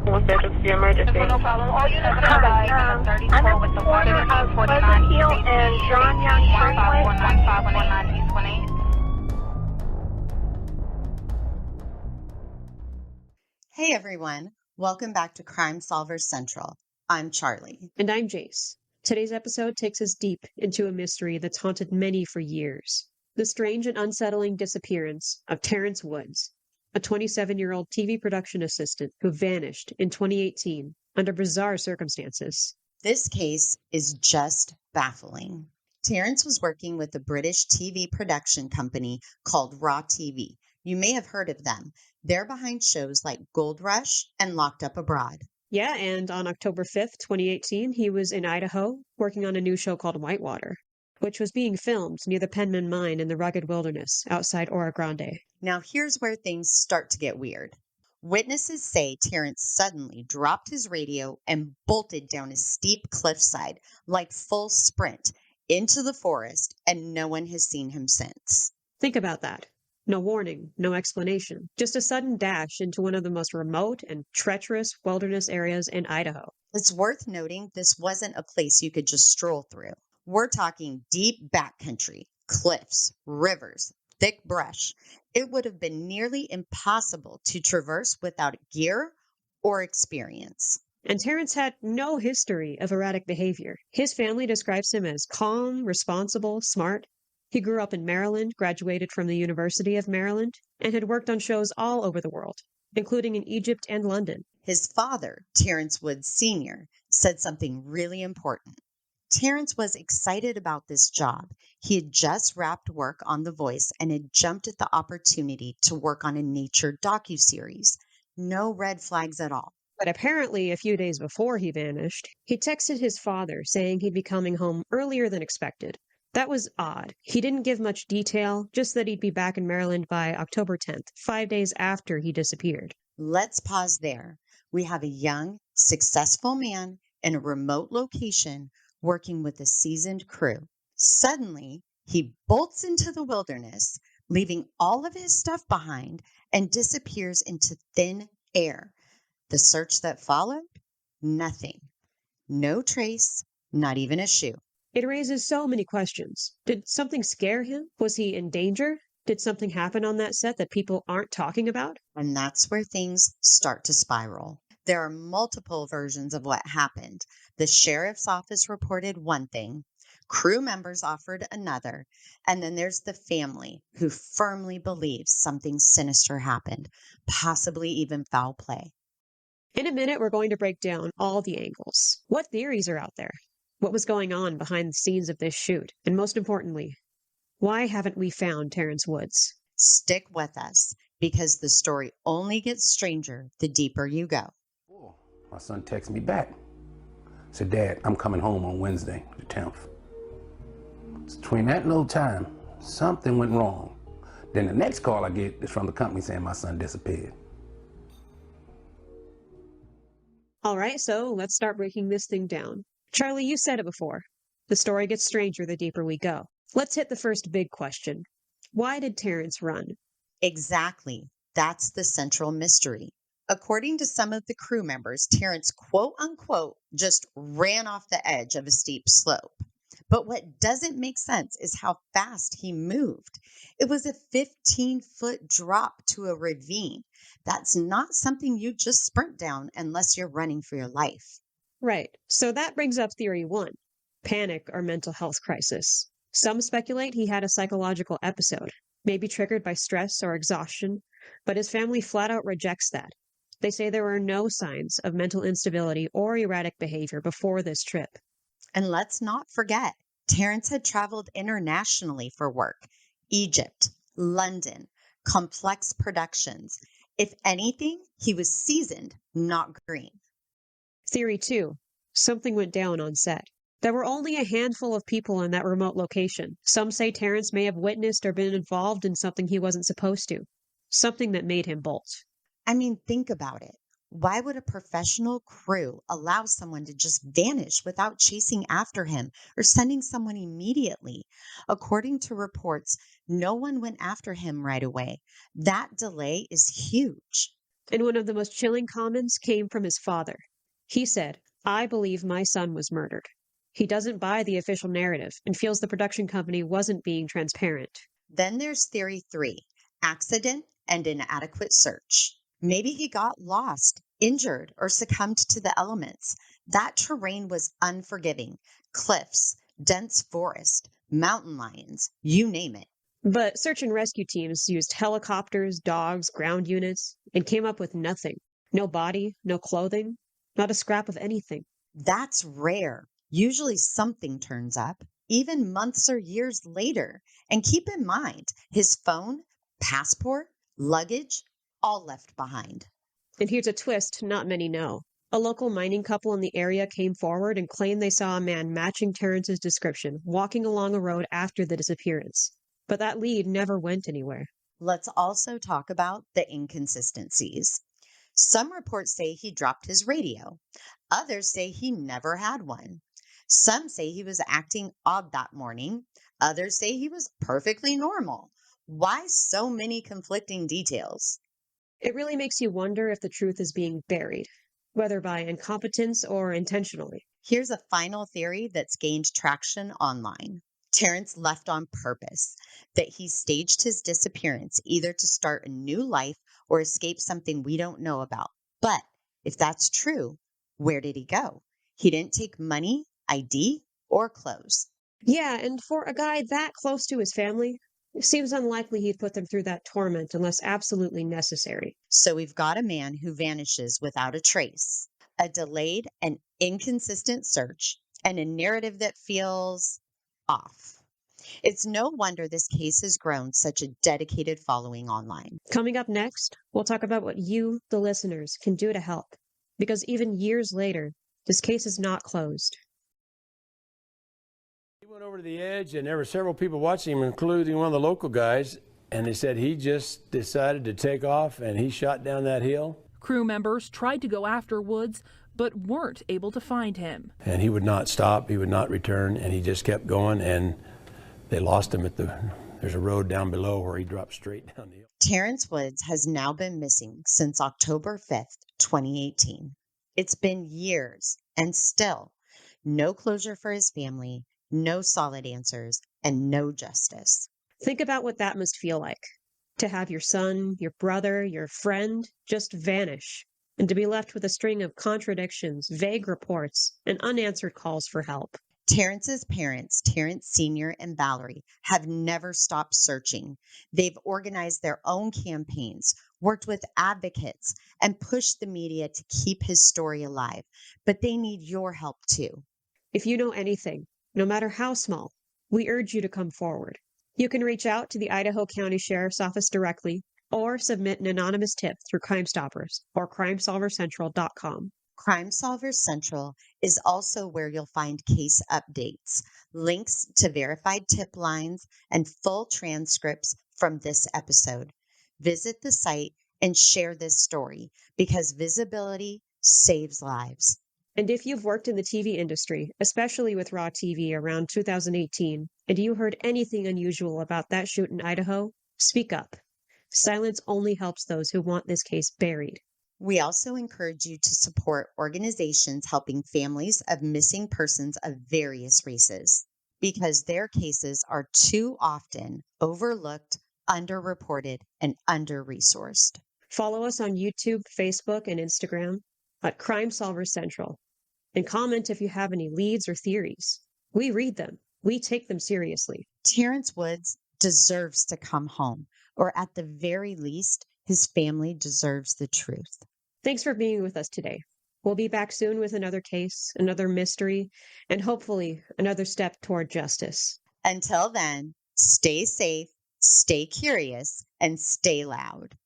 What's that? Just the emergency. No problem. All units are by I'm at the corner of Pleasant Hill and John Young Freeway. 1519 East 18. Hey everyone, welcome back to Crime Solvers Central. I'm Charlie. And I'm Jayce. Today's episode takes us deep into a mystery that's haunted many for years. The strange and unsettling disappearance of Terrence Woods, a 27-year-old TV production assistant who vanished in 2018 under bizarre circumstances. This case is just baffling. Terrence was working with a British TV production company called Raw TV. You may have heard of them. They're behind shows like Gold Rush and Locked Up Abroad. Yeah, and on October 5th, 2018, he was in Idaho working on a new show called Whitewater, which was being filmed near the Penman Mine in the rugged wilderness outside Orogrande. Now here's where things start to get weird. Witnesses say Terrence suddenly dropped his radio and bolted down a steep cliffside, like full sprint, into the forest, and no one has seen him since. Think about that. No warning, no explanation. Just a sudden dash into one of the most remote and treacherous wilderness areas in Idaho. It's worth noting this wasn't a place you could just stroll through. We're talking deep backcountry, cliffs, rivers, thick brush. It would have been nearly impossible to traverse without gear or experience. And Terrence had no history of erratic behavior. His family describes him as calm, responsible, smart. He grew up in Maryland, graduated from the University of Maryland, and had worked on shows all over the world, including in Egypt and London. His father, Terrence Woods Sr., said something really important. Terrence was excited about this job. He had just wrapped work on The Voice and had jumped at the opportunity to work on a nature docuseries. No red flags at all. But apparently, a few days before he vanished, he texted his father saying he'd be coming home earlier than expected. That was odd. He didn't give much detail, just that he'd be back in Maryland by October 10th, 5 days after he disappeared. Let's pause there. We have a young, successful man in a remote location working with a seasoned crew. Suddenly, he bolts into the wilderness, leaving all of his stuff behind, and disappears into thin air. The search that followed? Nothing. No trace, not even a shoe. It raises so many questions. Did something scare him? Was he in danger? Did something happen on that set that people aren't talking about? And that's where things start to spiral. There are multiple versions of what happened. The sheriff's office reported one thing, crew members offered another, and then there's the family who firmly believes something sinister happened, possibly even foul play. In a minute, we're going to break down all the angles. What theories are out there? What was going on behind the scenes of this shoot? And most importantly, why haven't we found Terrence Woods? Stick with us, because the story only gets stranger the deeper you go. My son texted me back. Said, Dad, I'm coming home on Wednesday, the 10th. So between that little time, something went wrong. Then the next call I get is from the company saying my son disappeared. All right, so let's start breaking this thing down. Charlie, you said it before. The story gets stranger the deeper we go. Let's hit the first big question. Why did Terrence run? Exactly. That's the central mystery. According to some of the crew members, Terrence, quote unquote, just ran off the edge of a steep slope. But what doesn't make sense is how fast he moved. It was a 15-foot drop to a ravine. That's not something you just sprint down unless you're running for your life. Right, so that brings up theory one, panic or mental health crisis. Some speculate he had a psychological episode, maybe triggered by stress or exhaustion, but his family flat out rejects that. They say there were no signs of mental instability or erratic behavior before this trip. And let's not forget, Terrence had traveled internationally for work. Egypt, London, complex productions. If anything, he was seasoned, not green. Theory 2. Something went down on set. There were only a handful of people in that remote location. Some say Terrence may have witnessed or been involved in something he wasn't supposed to. Something that made him bolt. I mean, think about it. Why would a professional crew allow someone to just vanish without chasing after him or sending someone immediately? According to reports, no one went after him right away. That delay is huge. And one of the most chilling comments came from his father. He said, "I believe my son was murdered." He doesn't buy the official narrative and feels the production company wasn't being transparent. Then there's theory 3, accident and inadequate search. Maybe he got lost, injured, or succumbed to the elements. That terrain was unforgiving. Cliffs, dense forest, mountain lions, you name it. But search and rescue teams used helicopters, dogs, ground units, and came up with nothing. No body, no clothing, not a scrap of anything. That's rare. Usually something turns up, even months or years later. And keep in mind, his phone, passport, luggage, all left behind. And here's a twist not many know. A local mining couple in the area came forward and claimed they saw a man matching Terrence's description walking along a road after the disappearance. But that lead never went anywhere. Let's also talk about the inconsistencies. Some reports say he dropped his radio. Others say he never had one. Some say he was acting odd that morning. Others say he was perfectly normal. Why so many conflicting details? It really makes you wonder if the truth is being buried, whether by incompetence or intentionally. Here's a final theory that's gained traction online. Terrence left on purpose, that he staged his disappearance either to start a new life or escape something we don't know about. But if that's true, where did he go? He didn't take money, ID, or clothes. Yeah, and for a guy that close to his family, it seems unlikely he'd put them through that torment unless absolutely necessary. So we've got a man who vanishes without a trace, a delayed and inconsistent search, and a narrative that feels off. It's no wonder this case has grown such a dedicated following online. Coming up next, we'll talk about what you, the listeners, can do to help. Because even years later, this case is not closed. He went over to the edge, and there were several people watching him, including one of the local guys, and they said he just decided to take off, and he shot down that hill. Crew members tried to go after Woods, but weren't able to find him. And he would not stop, he would not return, and he just kept going, and they lost him at there's a road down below where he dropped straight down the hill. Terrence Woods has now been missing since October 5th, 2018. It's been years, and still, no closure for his family, no solid answers, and no justice. Think about what that must feel like. To have your son, your brother, your friend just vanish, and to be left with a string of contradictions, vague reports, and unanswered calls for help. Terrence's parents, Terrence Senior and Valerie, have never stopped searching. They've organized their own campaigns, worked with advocates, and pushed the media to keep his story alive. But they need your help too. If you know anything, no matter how small, we urge you to come forward. You can reach out to the Idaho County Sheriff's Office directly or submit an anonymous tip through Crime Stoppers or crimesolvercentral.com. Crime Solvers Central is also where you'll find case updates, links to verified tip lines, and full transcripts from this episode. Visit the site and share this story because visibility saves lives. And if you've worked in the TV industry, especially with Raw TV around 2018, and you heard anything unusual about that shoot in Idaho, speak up. Silence only helps those who want this case buried. We also encourage you to support organizations helping families of missing persons of various races because their cases are too often overlooked, underreported, and under-resourced. Follow us on YouTube, Facebook, and Instagram at Crime Solvers Central. And comment if you have any leads or theories. We read them. We take them seriously. Terrence Woods deserves to come home, or at the very least, his family deserves the truth. Thanks for being with us today. We'll be back soon with another case, another mystery, and hopefully another step toward justice. Until then, stay safe, stay curious, and stay loud.